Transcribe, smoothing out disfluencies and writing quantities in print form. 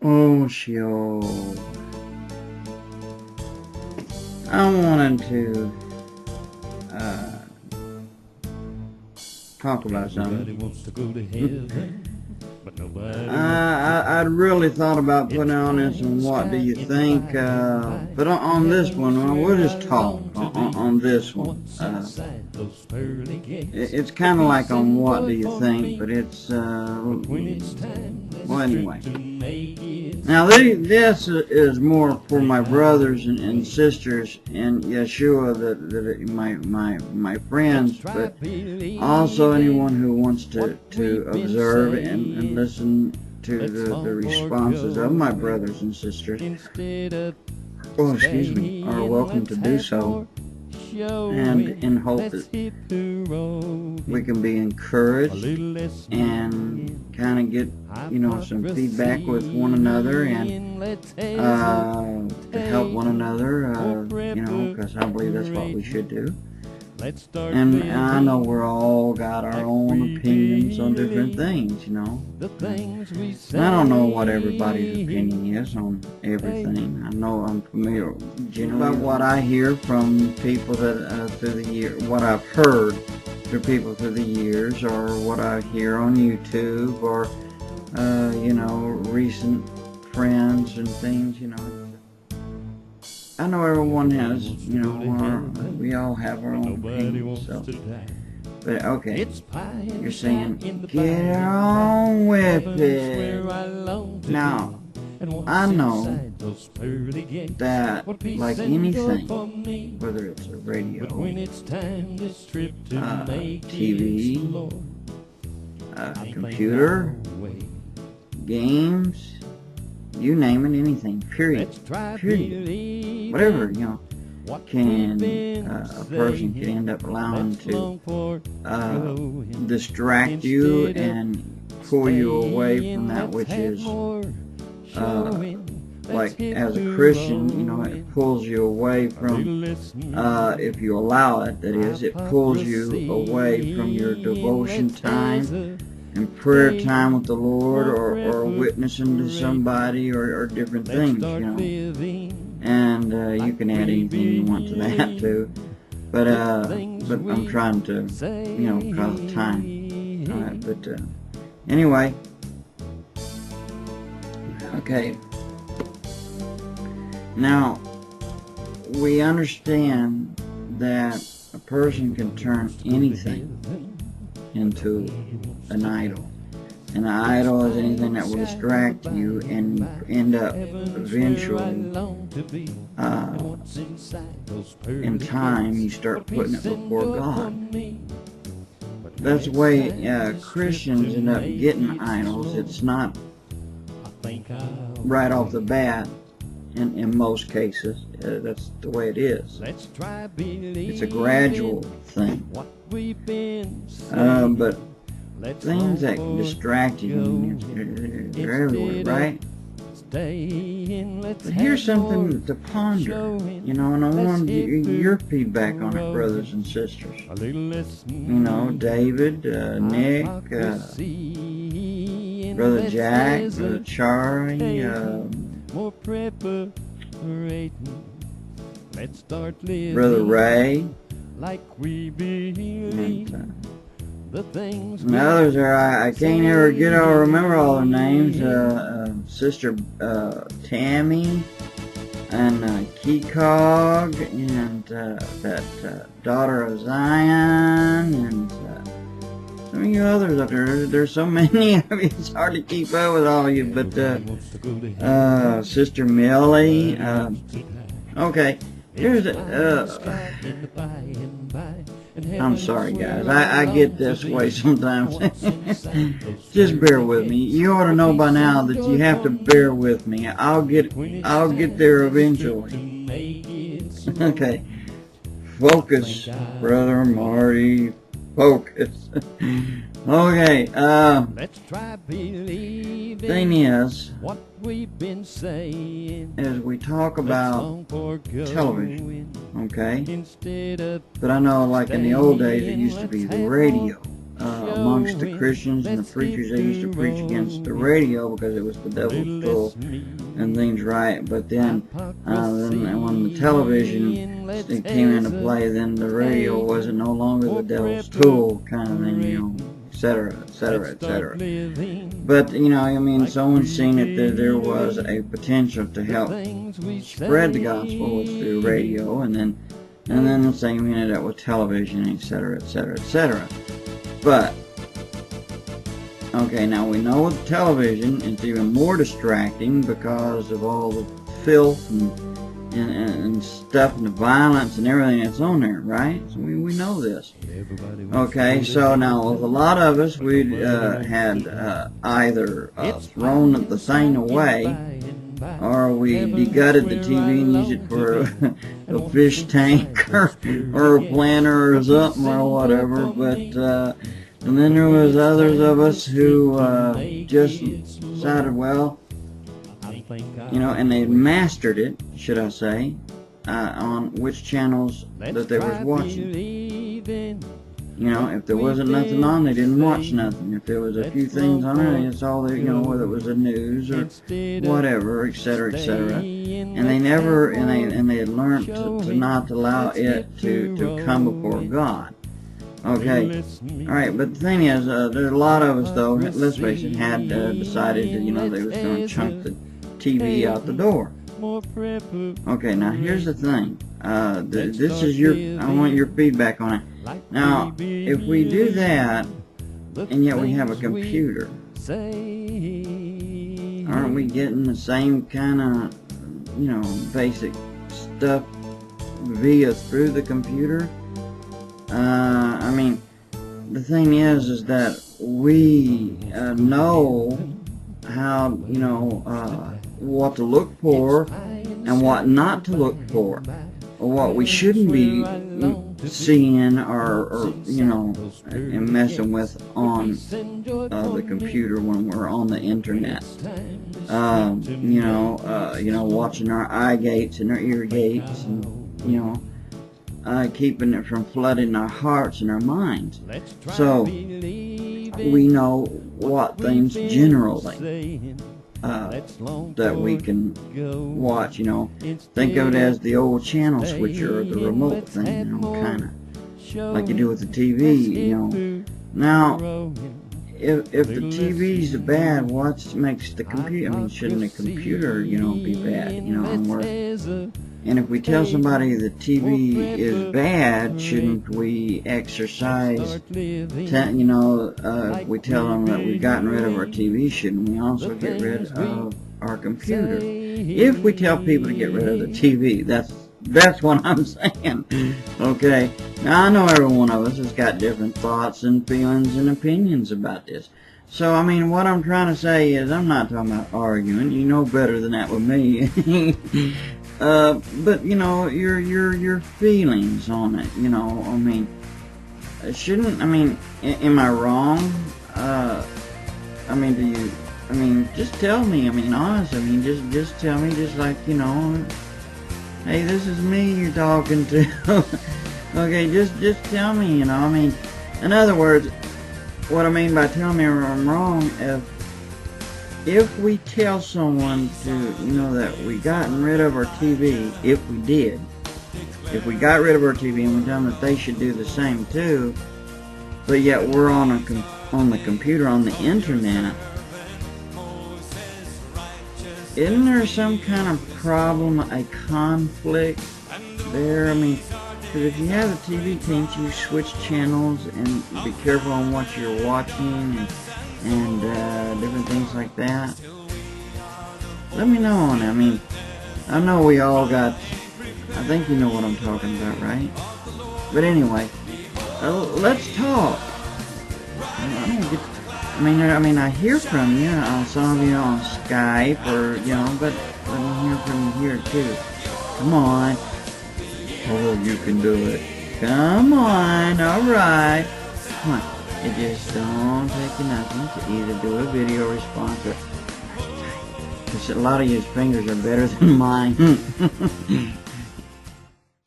Oh, sure. I wanted to uh, talk about something. I'd really thought about putting on this and what do you think, but on this one, we'll just talk on this one. It's kind of like on what do you think, but it's, well, anyway. Now, this is more for my brothers and sisters in Yeshua, my friends, but also anyone who wants to observe and listen to the responses of my brothers and sisters. Oh, excuse me, are welcome to do so. And in hope that we can be encouraged and kind of get, some feedback with one another and to help one another, because I believe that's what we should do. And I know we're all got our own opinions on different things, And I don't know what everybody's opinion is on everything. I know I'm familiar about what I hear from people that through the year, what I've heard through people through the years, or what I hear on YouTube, or recent friends and things, I know everyone has, we all have our own opinions, so. But okay, you're saying, get on with it. Now, I know that, like anything, whether it's a radio, TV, computer, games, you name it, anything, period, whatever, can a person can end up allowing to distract you and pull you away from that which is, like as a Christian, it pulls you away from, if you allow it, that is, it pulls you away from your devotion time and prayer time with the Lord, or witnessing to somebody, or different things, And you can add anything you want to that too. But I'm trying to, because of time. Alright, but anyway. Okay. Now, we understand that a person can turn anything into an idol. An idol is anything that will distract you and end up eventually, in time, you start putting it before God. That's the way Christians end up getting idols. It's not right off the bat. In most cases, that's the way it is. It's a gradual thing. But things that can distract you, they're everywhere, right? But here's something to ponder, and I want your feedback on it, brothers and sisters. David, Nick, Brother Jack, Brother Charlie, Brother Ray, and others are, I can't ever remember all their names, Sister Tammy, and Kekog, and that Daughter of Zion, and some of you others up there. There's so many of you, it's hard to keep up with all of you, but Sister Millie, okay, here's I'm sorry, guys. I get this way sometimes. Just bear with me. You ought to know by now that you have to bear with me. I'll get there eventually. Okay. Focus, Brother Marty. Focus. Okay. Thing is, as we talk about television, okay, but I know, like in the old days, it used to be the radio, amongst the Christians and the preachers. They used to preach against the radio because it was the devil's tool and things, right? But then when the television it came into play, then the radio wasn't no longer the devil's tool kind of thing, you know, etc., etc., etc. But, you know, I mean, someone's seen it that there was a potential to help spread the gospel through radio, and then the same ended up with television, etc., etc., etc. But, okay, now we know with television it's even more distracting because of all the filth and stuff and the violence and everything that's on there, right? So we know this. Okay, so now with a lot of us, we had either thrown the thing away, or we degutted the TV and used it for a fish tank or a planter or something or whatever. But and then there was others of us who just decided, well, you know, and they mastered it, should I say, on which channels that they was watching. You know, if there wasn't nothing on, they didn't watch nothing. If there was a few things on it, it's all they, you know, whether it was the news or whatever, etc., etc. And they never, and they had learned to not allow it to come before God. Okay, all right, but the thing is, there's a lot of us, though, let's face it, had decided that, you know, they was going to chunk the TV out the door. Okay, now here's the thing. This is I want your feedback on it. Now, if we do that, and yet we have a computer, aren't we getting the same kind of, you know, basic stuff through the computer? I mean, the thing is that we know how, you know, what to look for and what not to look for, or what we shouldn't be seeing or you know, and messing with on the computer when we're on the internet. You know, watching our eye gates and our ear gates, and, you know, keeping it from flooding our hearts and our minds. So we know what things generally that we can watch, you know. Think of it as the old channel switcher or the remote thing, you know, kind of like you do with the TV, you know. Now, if the TV's bad, what makes the computer? I mean, shouldn't the computer, you know, be bad, you know? And if we tell somebody the TV is bad, shouldn't we exercise, you know, if we tell them that we've gotten rid of our TV, shouldn't we also get rid of our computer? If we tell people to get rid of the TV, that's what I'm saying. Okay, now I know every one of us has got different thoughts and feelings and opinions about this. So, I mean, what I'm trying to say is, I'm not talking about arguing. You know better than that with me. But, you know, your feelings on it, you know, I mean, shouldn't, I mean, am I wrong? I mean, just tell me, I mean, honest, I mean, just tell me, just like, you know, hey, this is me you're talking to. Okay, just tell me, you know, I mean, in other words, what I mean by tell me I'm wrong, if we tell someone to, you know, that we gotten rid of our TV, if we got rid of our TV and we tell them that they should do the same too, but yet we're on the computer, on the internet, isn't there some kind of problem, a conflict there? I mean, because if you have a TV, can't you switch channels and be careful on what you're watching and different things like that? Let me know on it. I mean, I know we all got, I think you know what I'm talking about, right? But anyway, let's talk. I mean, I hear from you, some of you on Skype, or, you know, but let me hear from you here too. Come on. Oh, you can do it. Come on, alright. Come on. It just don't take you nothing to either do a video response or... Because a lot of your fingers are better than mine.